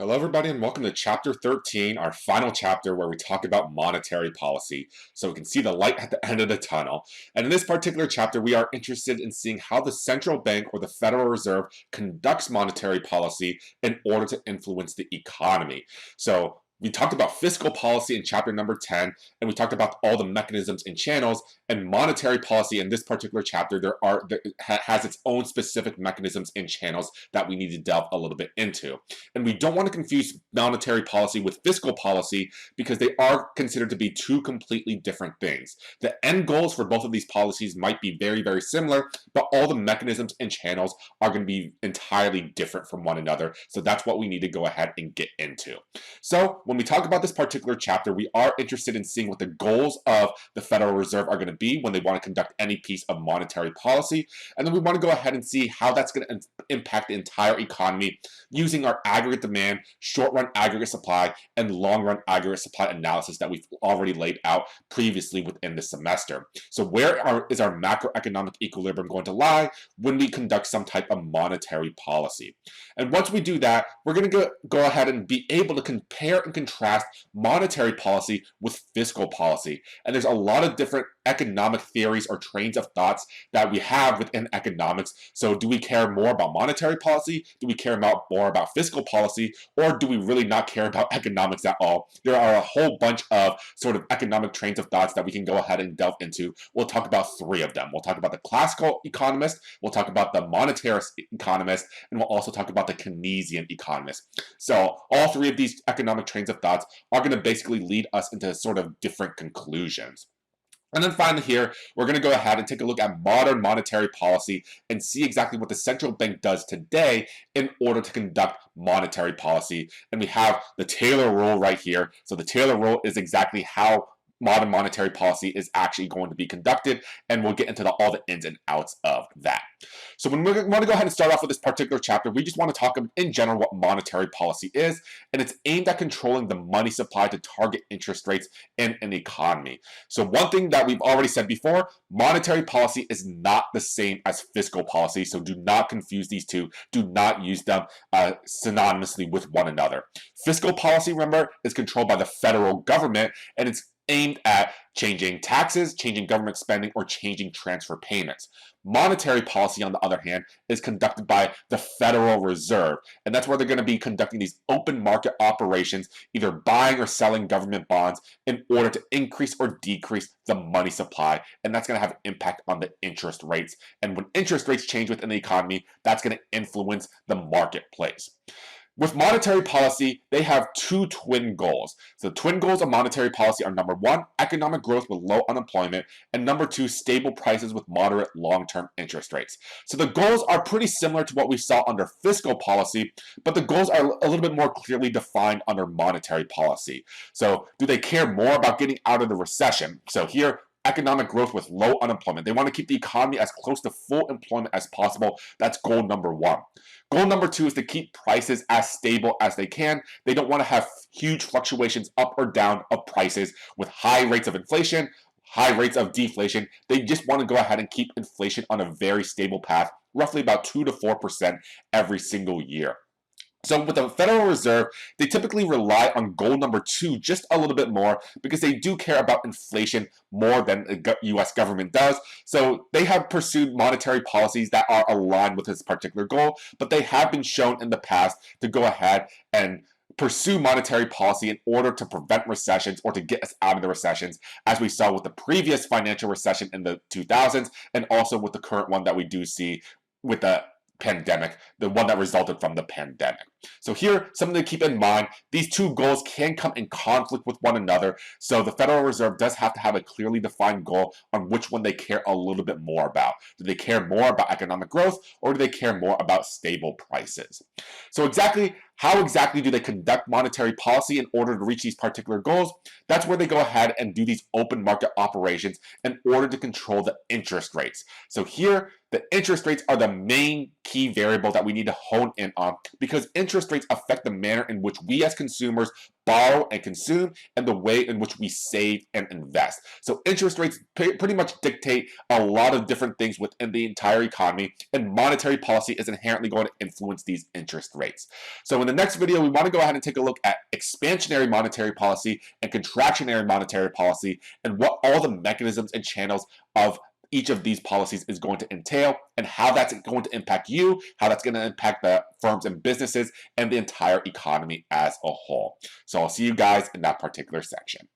Hello, everybody, and welcome to Chapter 13, our final chapter where we talk about monetary policy, so we can see the light at the end of the tunnel. And in this particular chapter, we are interested in seeing how the central bank or the Federal Reserve conducts monetary policy in order to influence the economy. So we talked about fiscal policy in chapter number 10, and we talked about all the mechanisms and channels, and monetary policy in this particular chapter has its own specific mechanisms and channels that we need to delve a little bit into. And we don't want to confuse monetary policy with fiscal policy because they are considered to be two completely different things. The end goals for both of these policies might be very, very similar, but all the mechanisms and channels are going to be entirely different from one another. So that's what we need to go ahead and get into. So when we talk about this particular chapter, we are interested in seeing what the goals of the Federal Reserve are going to be when they want to conduct any piece of monetary policy. And then we want to go ahead and see how that's going to impact the entire economy using our aggregate demand, short-run aggregate supply, and long-run aggregate supply analysis that we've already laid out previously within the semester. So where is our macroeconomic equilibrium going to lie when we conduct some type of monetary policy? And once we do that, we're going to go ahead and be able to compare and contrast monetary policy with fiscal policy. And there's a lot of different economic theories or trains of thoughts that we have within economics. So do we care more about monetary policy? Do we care more about fiscal policy? Or do we really not care about economics at all? There are a whole bunch of sort of economic trains of thoughts that we can go ahead and delve into. We'll talk about three of them. We'll talk about the classical economist, we'll talk about the monetarist economist, and we'll also talk about the Keynesian economist. So all three of these economic trains of thoughts are going to basically lead us into sort of different conclusions. And then finally here, we're going to go ahead and take a look at modern monetary policy and see exactly what the central bank does today in order to conduct monetary policy. And we have the Taylor rule right here. So the Taylor rule is exactly how modern monetary policy is actually going to be conducted, and we'll get into all the ins and outs of that. So when we want to go ahead and start off with this particular chapter, we just want to talk in general what monetary policy is, and it's aimed at controlling the money supply to target interest rates in an economy. So one thing that we've already said before, monetary policy is not the same as fiscal policy, so do not confuse these two. Do not use them synonymously with one another. Fiscal policy, remember, is controlled by the federal government, and it's aimed at changing taxes, changing government spending, or changing transfer payments. Monetary policy, on the other hand, is conducted by the Federal Reserve, and that's where they're going to be conducting these open market operations, either buying or selling government bonds in order to increase or decrease the money supply, and that's going to have an impact on the interest rates. And when interest rates change within the economy, that's going to influence the marketplace. With monetary policy, they have two twin goals. So the twin goals of monetary policy are number one, economic growth with low unemployment, and number two, stable prices with moderate long-term interest rates. So the goals are pretty similar to what we saw under fiscal policy, but the goals are a little bit more clearly defined under monetary policy. So do they care more about getting out of the recession? So here, economic growth with low unemployment. They want to keep the economy as close to full employment as possible. That's goal number one. Goal number two is to keep prices as stable as they can. They don't want to have huge fluctuations up or down of prices with high rates of inflation, high rates of deflation. They just want to go ahead and keep inflation on a very stable path, roughly about 2 to 4% every single year. So with the Federal Reserve, they typically rely on goal number two just a little bit more because they do care about inflation more than the U.S. government does. So they have pursued monetary policies that are aligned with this particular goal, but they have been shown in the past to go ahead and pursue monetary policy in order to prevent recessions or to get us out of the recessions, as we saw with the previous financial recession in the 2000s and also with the current one that we do see with the pandemic, the one that resulted from the pandemic. So here, something to keep in mind, these two goals can come in conflict with one another, so the Federal Reserve does have to have a clearly defined goal on which one they care a little bit more about. Do they care more about economic growth, or do they care more about stable prices? So how exactly do they conduct monetary policy in order to reach these particular goals? That's where they go ahead and do these open market operations in order to control the interest rates. So here, the interest rates are the main key variable that we need to hone in on because interest interest rates affect the manner in which we as consumers borrow and consume and the way in which we save and invest. So interest rates pretty much dictate a lot of different things within the entire economy, and monetary policy is inherently going to influence these interest rates. So in the next video, we want to go ahead and take a look at expansionary monetary policy and contractionary monetary policy and what all the mechanisms and channels of each of these policies is going to entail and how that's going to impact you, how that's going to impact the firms and businesses and the entire economy as a whole. So I'll see you guys in that particular section.